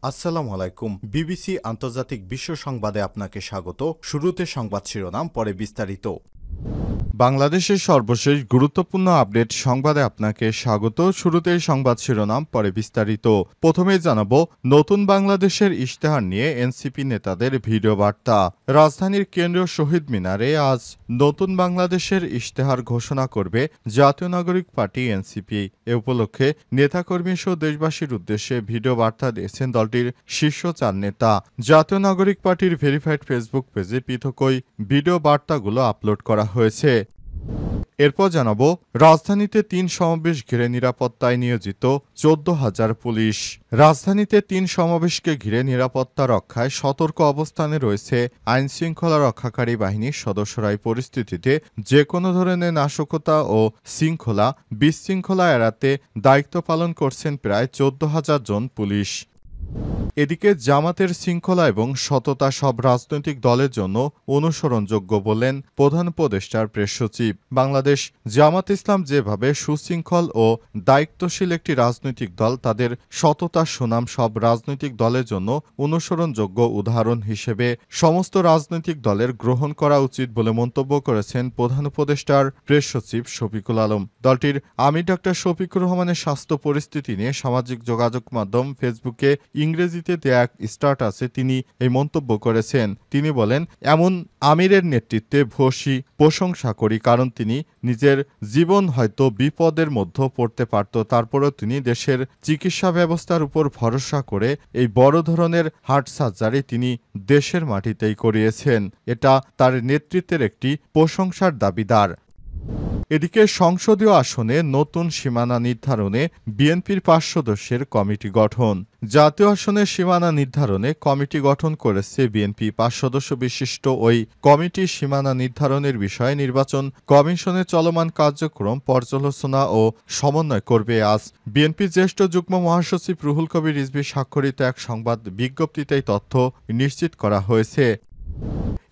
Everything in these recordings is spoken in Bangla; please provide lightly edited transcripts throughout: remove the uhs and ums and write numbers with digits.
আসসালামু আলাইকুম। বিবিসি আন্তর্জাতিক বিশ্ব সংবাদে আপনাকে স্বাগত। শুরুতে সংবাদ শিরোনাম, পরে বিস্তারিত। বাংলাদেশের সর্বশেষ গুরুত্বপূর্ণ আপডেট সংবাদে আপনাকে স্বাগত। শুরুতেই সংবাদ শিরোনাম, পরে বিস্তারিত। প্রথমেই জানাবো, নতুন বাংলাদেশের ইশতেহার নিয়ে এনসিপি নেতাদের ভিডিও বার্তা। রাজধানীর কেন্দ্রীয় শহীদ মিনারে আজ নতুন বাংলাদেশের ইশতেহার ঘোষণা করবে জাতীয় নাগরিক পার্টি এনসিপি। এ উপলক্ষে নেতাকর্মী সহ দেশবাসীর উদ্দেশ্যে ভিডিও বার্তা দিয়েছেন দলটির শীর্ষ 4 নেতা। জাতীয় নাগরিক পার্টির ভেরিফাইড ফেসবুক পেজে পৃথক ওই ভিডিও বার্তাগুলো আপলোড করা হয়েছে। এরপর জানাবো, রাজধানীতে 3 সমাবেশ ঘিরে নিরাপত্তায় নিয়োজিত 14,000 পুলিশ। রাজধানীতে 3 সমাবেশকে ঘিরে নিরাপত্তা রক্ষায় সতর্ক অবস্থানে রয়েছে আইন শৃঙ্খলা রক্ষাকারী বাহিনীর সদস্যরা। এই পরিস্থিতিতে যে কোনো ধরনের নাশকতা ও শৃঙ্খলা বিশৃঙ্খলা এড়াতে দায়িত্ব পালন করছেন প্রায় 14,000 জন পুলিশ। এদিকে জামাতের শৃঙ্খলা এবং সততা সব রাজনৈতিক দলের জন্য অনুসরণযোগ্য বললেন প্রধান উপদেষ্টার প্রেস সচিব। বাংলাদেশ জামাত ইসলাম যেভাবে সুশৃঙ্খল ও দায়িত্বশীল একটি রাজনৈতিক দল, তাদের সততা সুনাম সব রাজনৈতিক দলের জন্য অনুসরণযোগ্য উদাহরণ হিসেবে সমস্ত রাজনৈতিক দলের গ্রহণ করা উচিত বলে মন্তব্য করেছেন প্রধান উপদেষ্টার প্রেস সচিব শফিকুল আলম। দলটির আমির ডাক্তার শফিকুর রহমানের স্বাস্থ্য পরিস্থিতি নিয়ে সামাজিক যোগাযোগ মাধ্যম ফেসবুকে ইংরেজিতে দেয়া এক স্ট্যাটাসে তিনি এই মন্তব্য করেছেন। তিনি বলেন, এমন আমিরের নেতৃত্বে ভূয়সী প্রশংসা করি, কারণ তিনি নিজের জীবন হয়তো বিপদের মধ্যে পড়তে পারত, তারপরেও তিনি দেশের চিকিৎসা ব্যবস্থার উপর ভরসা করে এই বড় ধরনের হার্ট সার্জারি তিনি দেশের মাটিতেই করিয়েছেন। এটা তার নেতৃত্বের একটি প্রশংসার দাবিদার। এদিকে সংসদীয় আসনে নতুন সীমানা নির্ধারণে বিএনপির 5 সদস্যের কমিটি গঠন। জাতীয় আসনের সীমানা নির্ধারণে কমিটি গঠন করেছে বিএনপি। 5 সদস্য বিশিষ্ট ওই কমিটি সীমানা নির্ধারণের বিষয়ে নির্বাচন কমিশনের চলমান কার্যক্রম পর্যালোচনা ও সমন্বয় করবে। আজ বিএনপির জ্যেষ্ঠ যুগ্ম মহাসচিব রুহুল কবির রিজভী স্বাক্ষরিত এক সংবাদ বিজ্ঞপ্তিতে তথ্য নিশ্চিত করা হয়েছে।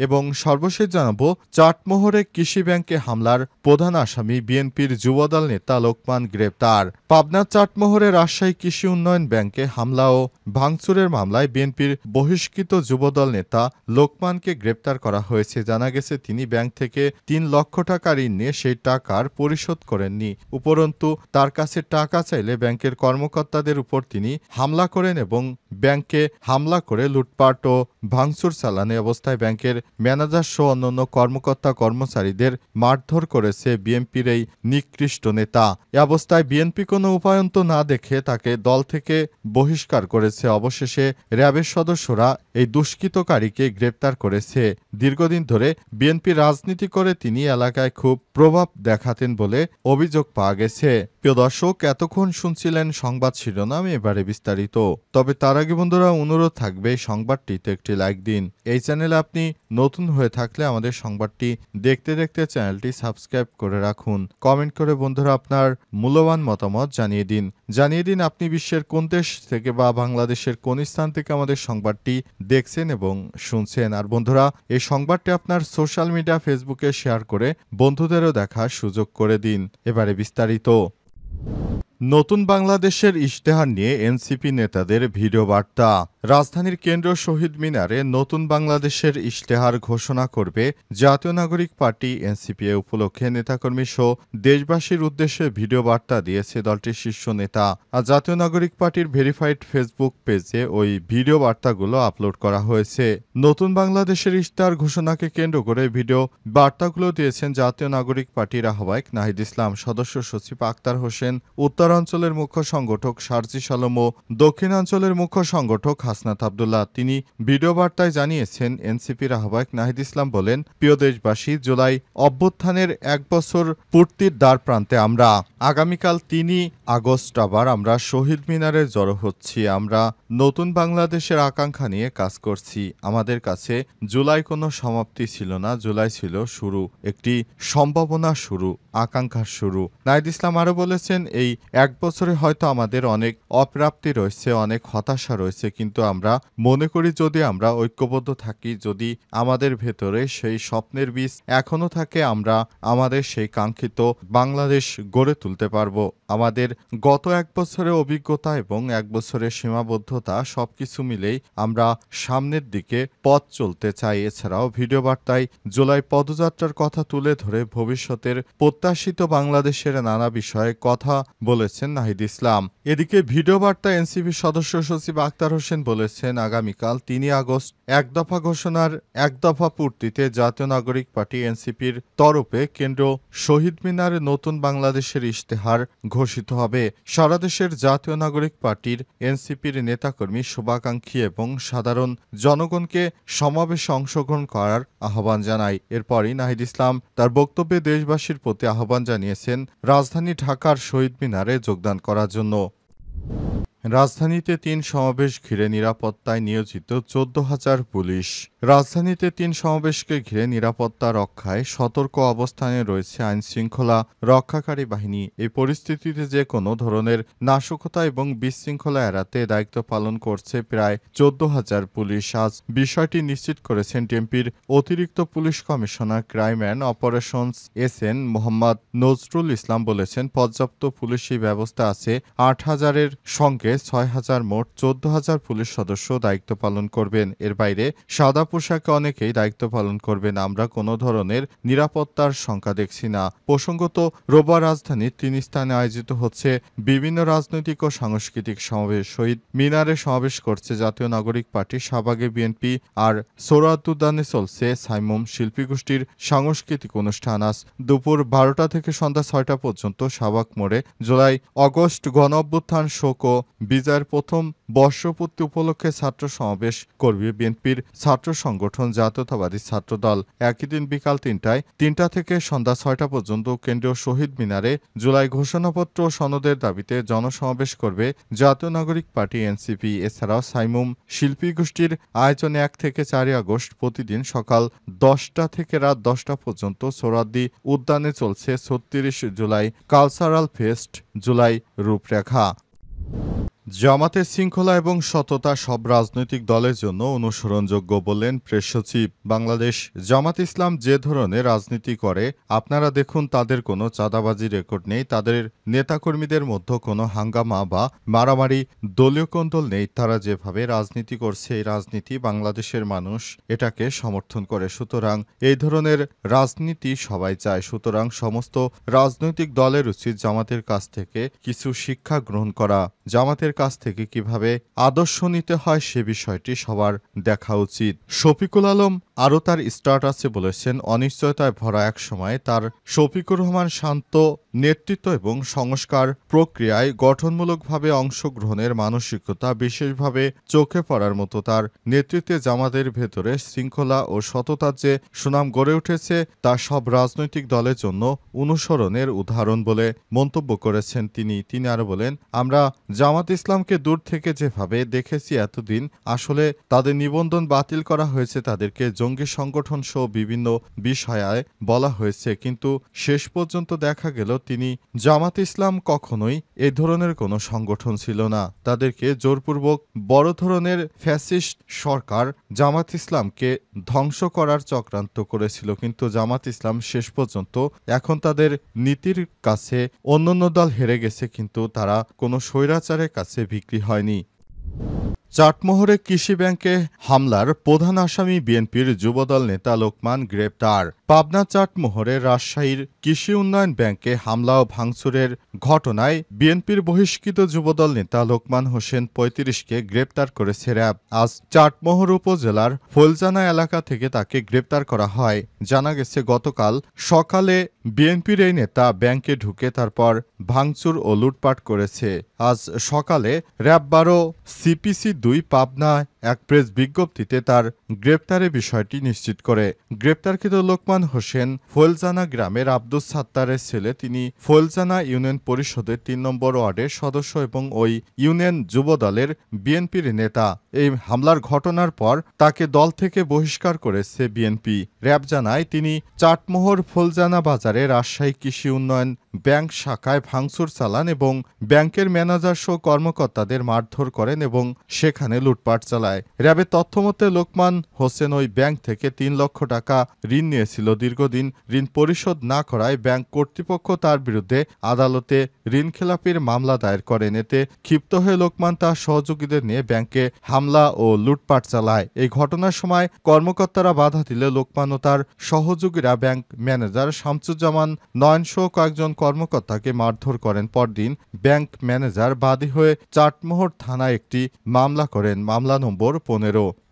এবং সর্বশেষ জানাবো, চাটমোহরে কৃষি ব্যাংকে হামলার প্রধান আসামি বিএনপির যুবদল নেতা লোকমান গ্রেপ্তার। পাবনার চাটমোহরে রাজশাহী কৃষি উন্নয়ন ব্যাংকে হামলা ও ভাঙচুরের মামলায় বিএনপির বহিষ্কৃত যুবদল নেতা লোকমানকে গ্রেপ্তার করা হয়েছে। জানা গেছে, তিনি ব্যাংক থেকে 3 লক্ষ টাকা ঋণ নিয়ে সেই টাকার পরিশোধ করেননি। উপরন্তু তার কাছে টাকা চাইলে ব্যাংকের কর্মকর্তাদের উপর তিনি হামলা করেন এবং ব্যাংকে হামলা করে লুটপাট ও ভাঙচুর চালানো অবস্থায় ব্যাংকের ম্যানেজার সহ অন্যান্য কর্মকর্তা কর্মচারীদের মারধর করেছে বিএনপির এই নিকৃষ্ট নেতা। এ অবস্থায় বিএনপি কোনো উপায়ন্ত না দেখে তাকে দল থেকে বহিষ্কার করেছে। অবশেষে র্যাবের সদস্যরা এই দুষ্কৃতকারীকে গ্রেপ্তার করেছে। দীর্ঘদিন ধরে বিএনপি রাজনীতি করে তিনি এলাকায় খুব প্রভাব দেখাতেন বলে অভিযোগ পাওয়া গেছে। প্রিয় দর্শক, এতক্ষণ শুনছিলেন সংবাদ শিরোনাম, এবারে বিস্তারিত। তবে তার আগে বন্ধুরা, অনুরোধ থাকবে সংবাদটিতে একটি লাইক দিন। এই চ্যানেলে আপনি নতুন হয়ে থাকলে আমাদের সংবাদটি দেখতে দেখতে চ্যানেলটি সাবস্ক্রাইব করে রাখুন। কমেন্ট করে বন্ধুরা আপনার মূল্যবান মতামত জানিয়ে দিন আপনি বিশ্বের কোন দেশ থেকে বা বাংলাদেশের কোন স্থান থেকে আমাদের সংবাদটি দেখছেন এবং শুনছেন। আর বন্ধুরা, এই সংবাদটি আপনার সোশ্যাল মিডিয়া ফেসবুকে শেয়ার করে বন্ধুদেরও দেখার সুযোগ করে দিন। এবারে বিস্তারিত। নতুন বাংলাদেশের ইশতেহার নিয়ে এনসিপি নেতাদের ভিডিও বার্তা। রাজধানীর কেন্দ্রীয় শহীদ মিনারে নতুন বাংলাদেশের ইশতেহার ঘোষণা করবে জাতীয় নাগরিক পার্টি এনসিপি। এ উপলক্ষে নেতাকর্মী সহ দেশবাসীর উদ্দেশ্যে ভিডিও বার্তা দিয়েছে দলটির শীর্ষ নেতা। আর জাতীয় নাগরিক পার্টির ভেরিফাইড ফেসবুক পেজে ওই ভিডিও বার্তাগুলো আপলোড করা হয়েছে। নতুন বাংলাদেশের ইশতেহার ঘোষণাকে কেন্দ্র করে ভিডিও বার্তাগুলো দিয়েছেন জাতীয় নাগরিক পার্টির আহ্বায়ক নাহিদ ইসলাম, সদস্য সচিব আক্তার হোসেন, উত্তরাঞ্চলের মুখ্য সংগঠক সার্জিস আলম ও দক্ষিণাঞ্চলের মুখ্য সংগঠক হাসনাত আব্দুল্লাহ। তিনি ভিডিও বার্তায় জানিয়েছেন, এনসিপির আহ্বায়ক নাহিদ ইসলাম বলেন, প্রিয় দেশবাসী, জুলাই অভ্যুত্থানের 1 বছর পূর্তির দ্বার প্রান্তে আমরা। আগামীকাল 3 আগস্ট আবার আমরা শহীদ মিনারে জড়ো হচ্ছি। আমরা নতুন বাংলাদেশের আকাঙ্ক্ষা নিয়ে কাজ করছি। আমাদের কাছে জুলাই কোনো সমাপ্তি ছিল না, জুলাই ছিল শুরু, একটি সম্ভাবনা শুরু, আকাঙ্ক্ষার শুরু। নাহিদ ইসলাম আরও বলেছেন, এই এক বছরে হয়তো আমাদের অনেক অপ্রাপ্তি রয়েছে, অনেক হতাশা রয়েছে, কিন্তু আমরা মনে করি যদি আমরা ঐক্যবদ্ধ থাকি, যদি আমাদের ভেতরে সেই স্বপ্নের বীজ এখনো থাকে, আমরা আমাদের সেই কাঙ্ক্ষিত বাংলাদেশ গড়ে তুলতে পারবো। আমাদের গত এক বছরের অভিজ্ঞতা এবং এক বছরের সীমাবদ্ধতা সবকিছু মিলেই আমরা সামনের দিকে পথ চলতে চাই। এছাড়াও ভিডিও বার্তায় জুলাই পদযাত্রার কথা তুলে ধরে ভবিষ্যতের প্রত্যাশিত বাংলাদেশের নানা বিষয়ে কথা বলেছেন নাহিদ ইসলাম। এদিকে ভিডিও বার্তায় এনসিপি সদস্য সচিব আক্তার হোসেন বলেছেন, আগামীকাল ৩ আগস্ট এক দফা ঘোষণার এক দফা পূর্তিতে জাতীয় নাগরিক পার্টি এনসিপির তরফে কেন্দ্র শহীদ মিনারে নতুন বাংলাদেশের ইশতেহার ঘোষিত হবে। সারা দেশের জাতীয় নাগরিক পার্টির এনসিপির নেতাকর্মী, শুভাকাঙ্ক্ষী এবং সাধারণ জনগণকে সমাবেশে অংশগ্রহণ করার আহ্বান জানায়। এরপরই নাহিদ ইসলাম তার বক্তব্যে দেশবাসীর প্রতি আহ্বান জানিয়েছেন রাজধানী ঢাকার শহীদ মিনারে যোগদান করার জন্য। রাজধানীতে ৩ সমাবেশ ঘিরে নিরাপত্তায় নিয়োজিত ১৪,০০০ পুলিশ। রাজধানীতে ৩ সমাবেশকে ঘিরে নিরাপত্তা রক্ষায় সতর্ক অবস্থানে রয়েছে আইনশৃঙ্খলা রক্ষাকারী বাহিনী। এই পরিস্থিতিতে যে কোনো ধরনের নাশকতা এবং বিশৃঙ্খলা এড়াতে দায়িত্ব পালন করছে প্রায় ১৪,০০০ পুলিশ। আজ বিষয়টি নিশ্চিত করেছেন ডিএমপির অতিরিক্ত police commissioner crime and operations SN Mohammad Nazrul Islam বলেছেন, পর্যাপ্ত পুলিশি ব্যবস্থা আছে। ৮,০০০-এর সঙ্গে ৬,০০০ মোট ১৪,০০০ পুলিশ সদস্য দায়িত্ব পালন করবেন। এর বাইরে সাদা পোশাকে অনেকেই দায়িত্ব পালন করবেন। আমরা কোনো ধরনের নিরাপত্তার শঙ্কা দেখছি না। প্রসঙ্গত, রোববার রাজধানীর ৩ স্থানে আয়োজিত হচ্ছে বিভিন্ন রাজনৈতিক ও সাংস্কৃতিক সমাবেশ। শহীদ মিনারে সমাবেশ করছে জাতীয় নাগরিক পার্টি, শাহবাগে বিএনপি আর সোহরাওয়ার্দী উদ্যানে চলছে সাইমুম শিল্পী গোষ্ঠীর সাংস্কৃতিক অনুষ্ঠান। আজ দুপুর ১২টা থেকে সন্ধ্যা ৬টা পর্যন্ত শাহবাগ মোড়ে জুলাই আগস্ট গণঅভ্যুত্থান শোক ও বিজয়ের প্রথম বর্ষপূর্তি উপলক্ষে ছাত্র সমাবেশ করবে বিএনপির ছাত্র সংগঠন জাতীয়তাবাদী ছাত্রদল। একই দিন বিকাল ৩টা থেকে সন্ধ্যা ৬টা পর্যন্ত কেন্দ্রীয় শহীদ মিনারে জুলাই ঘোষণাপত্র ও সনদের দাবিতে জনসমাবেশ করবে জাতীয় নাগরিক পার্টি এনসিপি। এছাড়াও সাইমুম শিল্পী গোষ্ঠীর আয়োজনে ১ থেকে ৪ আগস্ট প্রতিদিন সকাল ১০টা থেকে রাত ১০টা পর্যন্ত সোহরাওয়ার্দী উদ্যানে চলছে ৩৬ জুলাই কালচারাল ফেস্ট জুলাই রূপরেখা। জামাতের শৃঙ্খলা এবং সততা সব রাজনৈতিক দলের জন্য অনুসরণযোগ্য বললেন প্রেস সচিব। বাংলাদেশ জামাত ইসলাম যে ধরনের রাজনীতি করে আপনারা দেখুন, তাদের কোনো চাঁদাবাজি রেকর্ড নেই, তাদের নেতাকর্মীদের মধ্যে কোনো হাঙ্গামা বা মারামারি দলীয় কোন্দল নেই। তারা যেভাবে রাজনীতি করছে, এই রাজনীতি বাংলাদেশের মানুষ এটাকে সমর্থন করে। সুতরাং এই ধরনের রাজনীতি সবাই চায়। সুতরাং সমস্ত রাজনৈতিক দলের উচিত জামাতের কাছ থেকে কিছু শিক্ষা গ্রহণ করা। জামাতের কাছ থেকে কিভাবে আদর্শ নিতে হয় সে বিষয়টি সবার দেখা উচিত। শফিকুল আলম আরও তার স্ট্যাটাসে বলেছেন, অনিশ্চয়তায় ভরা এক সময় তার শফিকুর রহমান শান্ত নেতৃত্ব এবং সংস্কার প্রক্রিয়ায় গঠনমূলকভাবে অংশগ্রহণের মানসিকতা বিশেষভাবে চোখে পড়ার মতো। তার নেতৃত্বে জামাতের ভেতরে শৃঙ্খলা ও সততার যে সুনাম গড়ে উঠেছে তা সব রাজনৈতিক দলের জন্য অনুসরণের উদাহরণ বলে মন্তব্য করেছেন তিনি। আরও বলেন, আমরা জামাত ইসলামকে দূর থেকে যেভাবে দেখেছি এতদিন, আসলে তাদের নিবন্ধন বাতিল করা হয়েছে, তাদেরকে জঙ্গি সংগঠন সহ বিভিন্ন বিষয়ে বলা হয়েছে, কিন্তু শেষ পর্যন্ত দেখা গেল তিনি জামাত ইসলাম কখনোই এই ধরনের কোনো সংগঠন ছিল না। তাদেরকে জোরপূর্বক বড় ধরনের ফ্যাসিস্ট সরকার জামাত ইসলামকে ধ্বংস করার চক্রান্ত করেছিল, কিন্তু জামাত ইসলাম শেষ পর্যন্ত এখন তাদের নীতির কাছে অন্যান্য দল হেরে গেছে, কিন্তু তারা কোনো স্বৈরাচারের কাছে বিক্রি হয়নি। চাটমোহরে কৃষি ব্যাংকে হামলার প্রধান আসামি বিএনপির যুবদল নেতা লোকমান গ্রেপ্তার। পাবনা চাটমোহরে রাজশাহীর কৃষি উন্নয়ন ব্যাংকে হামলা ও ভাঙচুরের ঘটনায় বিএনপির বহিষ্কৃত যুবদল নেতা লোকমান হোসেন ৩৫কে গ্রেপ্তার করেছে র্যাব। আজ চাটমোহর উপজেলার ফুলজানা এলাকা থেকে তাকে গ্রেপ্তার করা হয়। জানা গেছে, গতকাল সকালে বিএনপির এই নেতা ব্যাংকে ঢুকে তারপর ভাঙচুর ও লুটপাট করেছে। আজ সকালে র্যাব ১২ সিপিসি ২ পাবনা এক প্রেস বিজ্ঞপ্তিতে তার গ্রেপ্তারের বিষয়টি নিশ্চিত করে। গ্রেপ্তারকৃত লোকমান হোসেন ফুলজানা গ্রামের আব্দুস সাত্তারের ছেলে। তিনি ফুলজানা ইউনিয়ন পরিষদের ৩ নম্বর ওয়ার্ডের সদস্য এবং ওই ইউনিয়ন যুবদলের বিএনপির নেতা। এই হামলার ঘটনার পর তাকে দল থেকে বহিষ্কার করেছে বিএনপি। র্যাব জানায়, তিনি চাটমোহর ফুলজানা বাজারে রাজশাহী কৃষি উন্নয়ন ব্যাংক শাখায় ভাঙচুর চালান এবং ব্যাংকের ম্যানেজার সহ কর্মকর্তাদের মারধর করেন এবং সেখানে লুটপাট চালায়। র্যাবের তথ্যমতে লোকমান হোসেন ওই ব্যাংক থেকে ৩ লক্ষ টাকা ঋণ নিয়েছিল। দীর্ঘদিন ঋণ পরিশোধ না করায় ব্যাংক কর্তৃপক্ষ তার বিরুদ্ধে আদালতে ঋণখেলাপির মামলা দায়ের করেন। এতে ক্ষিপ্ত হয়ে লোকমান তার সহযোগীদের নিয়ে ব্যাংকে হামলা ও লুটপাট চালায়। এই ঘটনার সময় কর্মকর্তারা বাধা দিলে লোকমান ও তার সহযোগীরা ব্যাংক ম্যানেজার শামসুজ্জামান নয়নসহ কয়েকজন কর্মকর্তাকে মারধর করেন। পরদিন ব্যাংক ম্যানেজার বাদী হয়ে চাটমোহর থানায় একটি মামলা করেন, মামলা নম্বর 15।